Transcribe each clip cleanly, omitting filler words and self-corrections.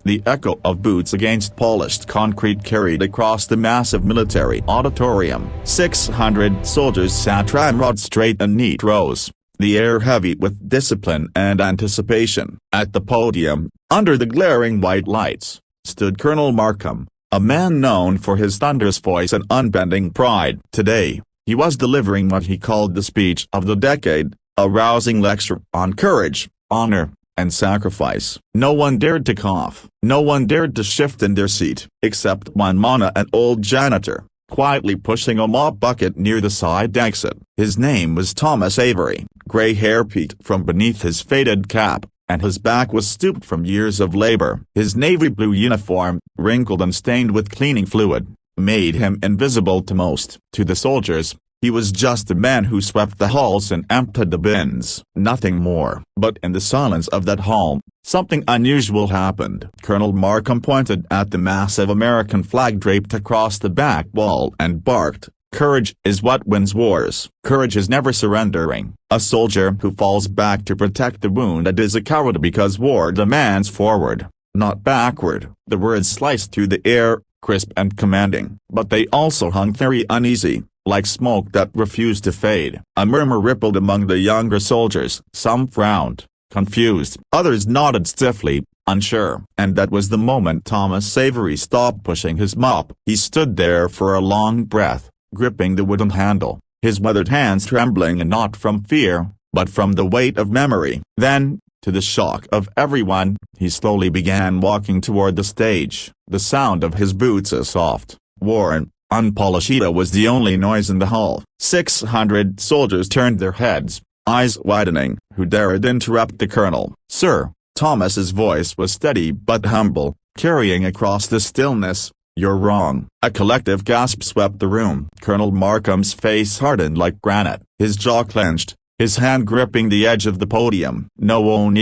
The echo of boots against polished concrete carried across the massive military auditorium. 600 soldiers sat ramrod straight in neat rows, the air heavy with discipline and anticipation. At the podium, under the glaring white lights, stood Colonel Markham, a man known for his thunderous voice and unbending pride. Today, he was delivering what he called the speech of the decade, a rousing lecture on courage, honor, and sacrifice. No one dared to cough. No one dared to shift in their seat, except one Mona, an old janitor, quietly pushing a mop bucket near the side exit. His name was Thomas Avery. Gray hair peeked from beneath his faded cap, and his back was stooped from years of labor. His navy blue uniform, wrinkled and stained with cleaning fluid, made him invisible to most. To the soldiers, he was just a man who swept the halls and emptied the bins. Nothing more. But in the silence of that hall, something unusual happened. Colonel Markham pointed at the massive American flag draped across the back wall and barked, "Courage is what wins wars. Courage is never surrendering. A soldier who falls back to protect the wounded is a coward because war demands forward, not backward." The words sliced through the air, crisp and commanding. But they also hung very uneasy, like smoke that refused to fade. A murmur rippled among the younger soldiers. Some frowned, confused. Others nodded stiffly, unsure. And that was the moment Thomas Avery stopped pushing his mop. He stood there for a long breath, gripping the wooden handle, his weathered hands trembling, and not from fear, but from the weight of memory. Then, to the shock of everyone, he slowly began walking toward the stage. The sound of his boots, a soft, worn, unpolished was the only noise in the hall. 600 soldiers turned their heads, eyes widening. Who dared interrupt the colonel? "Sir," Thomas's voice was steady but humble, carrying across the stillness, "you're wrong." A collective gasp swept the room. Colonel Markham's face hardened like granite, his jaw clenched, his hand gripping the edge of the podium. No one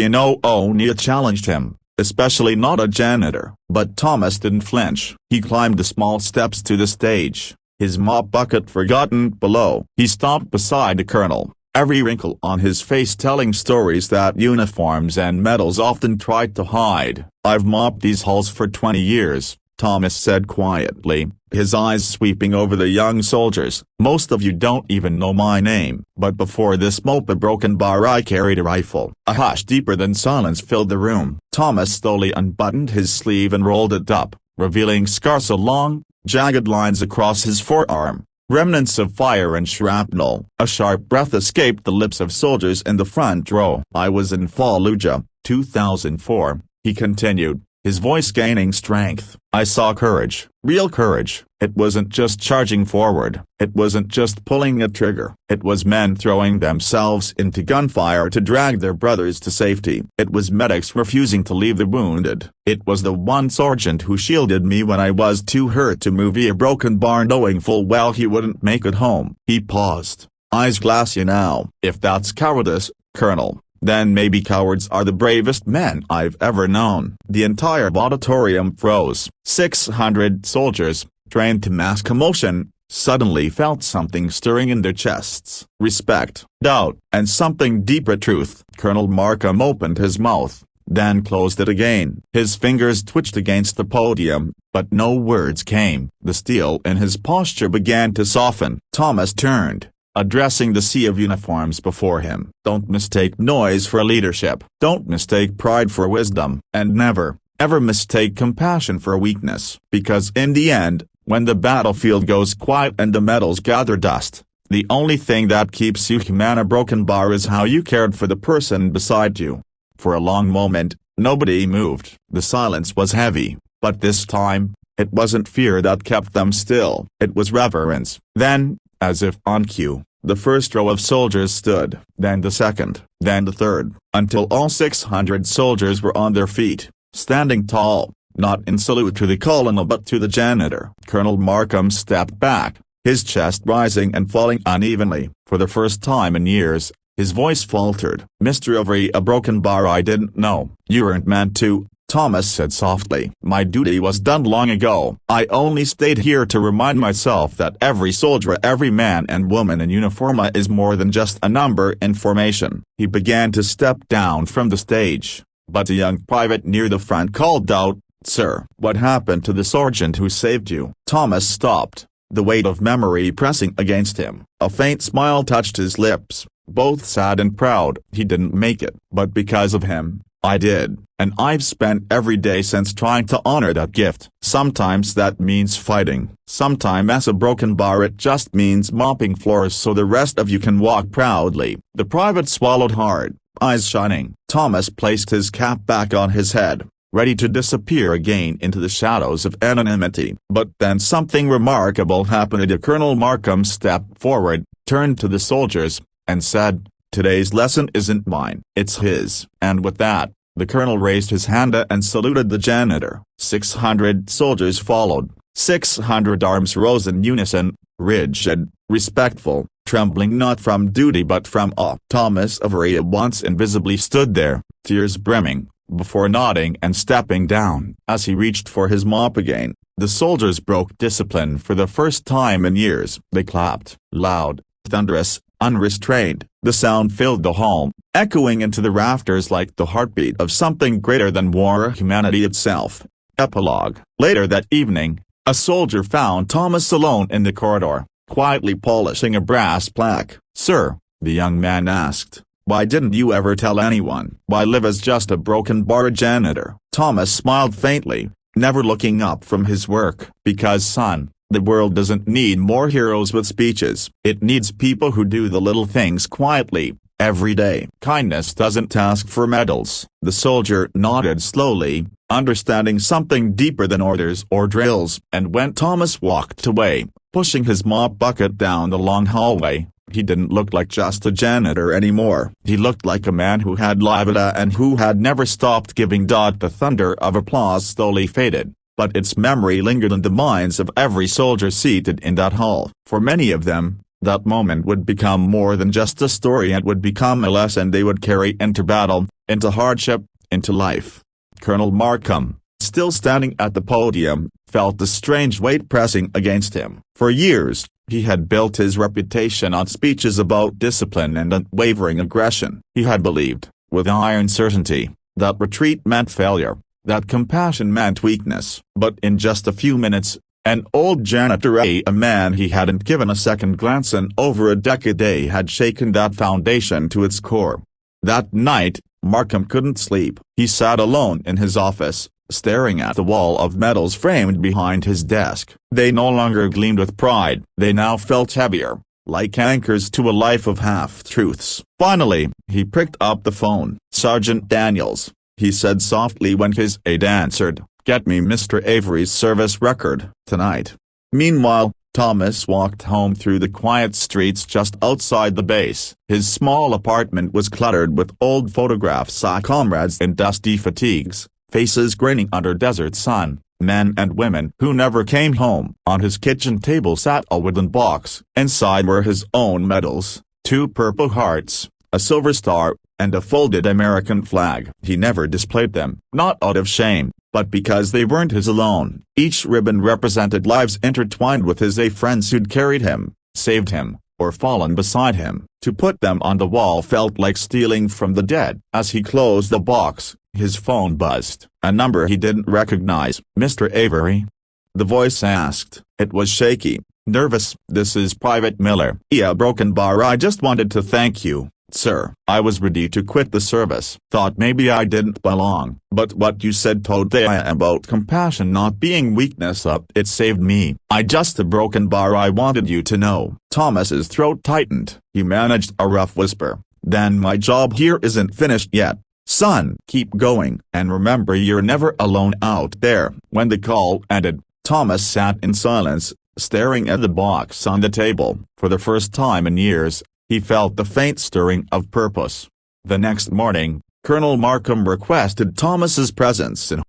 challenged him, especially not a janitor. But Thomas didn't flinch. He climbed the small steps to the stage, his mop bucket forgotten below. He stopped beside the colonel, every wrinkle on his face telling stories that uniforms and medals often tried to hide. "I've mopped these halls for 20 years, Thomas said quietly, his eyes sweeping over the young soldiers. "Most of you don't even know my name. But before this mop a broken bar I carried a rifle." A hush deeper than silence filled the room. Thomas slowly unbuttoned his sleeve and rolled it up, revealing scars along, jagged lines across his forearm, remnants of fire and shrapnel. A sharp breath escaped the lips of soldiers in the front row. "I was in Fallujah, 2004, he continued, his voice gaining strength. "I saw courage, real courage. It wasn't just charging forward. It wasn't just pulling a trigger. It was men throwing themselves into gunfire to drag their brothers to safety. It was medics refusing to leave the wounded. It was the one sergeant who shielded me when I was too hurt to move a broken bar knowing full well he wouldn't make it home." He paused, eyes glassy now. "If that's cowardice, Colonel, then maybe cowards are the bravest men I've ever known." The entire auditorium froze. 600 soldiers, trained to mass commotion, suddenly felt something stirring in their chests. Respect, doubt, and something deeper, truth. Colonel Markham opened his mouth, then closed it again. His fingers twitched against the podium, but no words came. The steel in his posture began to soften. Thomas turned, addressing the sea of uniforms before him. "Don't mistake noise for leadership. Don't mistake pride for wisdom. And never, ever mistake compassion for weakness. Because in the end, when the battlefield goes quiet and the medals gather dust, the only thing that keeps you human a broken bar is how you cared for the person beside you." For a long moment, nobody moved. The silence was heavy, but this time, it wasn't fear that kept them still. It was reverence. Then, as if on cue, the first row of soldiers stood, then the second, then the third, until all 600 soldiers were on their feet, standing tall, not in salute to the colonel but to the janitor. Colonel Markham stepped back, his chest rising and falling unevenly. For the first time in years, his voice faltered. "Mr. Avery, a broken bar I didn't know." "You weren't meant to," Thomas said softly. "My duty was done long ago. I only stayed here to remind myself that every soldier, every man and woman in uniform is more than just a number in formation." He began to step down from the stage, but a young private near the front called out, "Sir, what happened to the sergeant who saved you?" Thomas stopped, the weight of memory pressing against him. A faint smile touched his lips, both sad and proud. "He didn't make it, but because of him, I did, and I've spent every day since trying to honor that gift." Sometimes that means fighting. Sometimes as a broken bar it just means mopping floors so the rest of you can walk proudly. The private swallowed hard, eyes shining. Thomas placed his cap back on his head, ready to disappear again into the shadows of anonymity. But then something remarkable happened. Colonel Markham stepped forward, turned to the soldiers, and said, "Today's lesson isn't mine, it's his." And with that, the colonel raised his hand and saluted the janitor. 600 soldiers followed. 600 arms rose in unison, rigid, respectful, trembling not from duty but from awe. Thomas Avery at once invisibly stood there, tears brimming, before nodding and stepping down. As he reached for his mop again, the soldiers broke discipline for the first time in years. They clapped, loud, thunderous, unrestrained. The sound filled the hall, echoing into the rafters like the heartbeat of something greater than war or humanity itself. Epilogue. Later that evening, a soldier found Thomas alone in the corridor, quietly polishing a brass plaque. "Sir," the young man asked, "why didn't you ever tell anyone? Why live as just a broken bar janitor?" Thomas smiled faintly, never looking up from his work. "Because son, the world doesn't need more heroes with speeches. It needs people who do the little things quietly, every day. Kindness doesn't ask for medals." The soldier nodded slowly, understanding something deeper than orders or drills. And when Thomas walked away, pushing his mop bucket down the long hallway, he didn't look like just a janitor anymore. He looked like a man who had lived and who had never stopped giving. The thunder of applause slowly faded, but its memory lingered in the minds of every soldier seated in that hall. For many of them, that moment would become more than just a story. It would become a lesson they would carry into battle, into hardship, into life. Colonel Markham, still standing at the podium, felt the strange weight pressing against him. For years, he had built his reputation on speeches about discipline and unwavering aggression. He had believed, with iron certainty, that retreat meant failure, that compassion meant weakness. But in just a few minutes, an old janitor, a man he hadn't given a second glance in over a decade, had shaken that foundation to its core. That night, Markham couldn't sleep. He sat alone in his office, staring at the wall of medals framed behind his desk. They no longer gleamed with pride. They now felt heavier, like anchors to a life of half-truths. Finally, he picked up the phone. "Sergeant Daniels," he said softly when his aide answered, "get me Mr. Avery's service record, tonight." Meanwhile, Thomas walked home through the quiet streets just outside the base. His small apartment was cluttered with old photographs of comrades in dusty fatigues, faces grinning under desert sun, men and women who never came home. On his kitchen table sat a wooden box. Inside were his own medals, 2 Purple Hearts, a Silver Star, and a folded American flag. He never displayed them, not out of shame, but because they weren't his alone. Each ribbon represented lives intertwined with his friends who'd carried him, saved him, or fallen beside him. To put them on the wall felt like stealing from the dead. As he closed the box, his phone buzzed. A number he didn't recognize. "Mr. Avery?" the voice asked. It was shaky, nervous. "This is Private Miller." "Yeah, broken bar. I just wanted to thank you, sir. I was ready to quit the service. Thought maybe I didn't belong. But what you said today about compassion not being weakness, it saved me. I just a broken bar. I wanted you to know." Thomas's throat tightened. He managed a rough whisper. "Then my job here isn't finished yet. Son, keep going. And remember, you're never alone out there." When the call ended, Thomas sat in silence, staring at the box on the table. For the first time in years, he felt the faint stirring of purpose. The next morning, Colonel Markham requested Thomas's presence in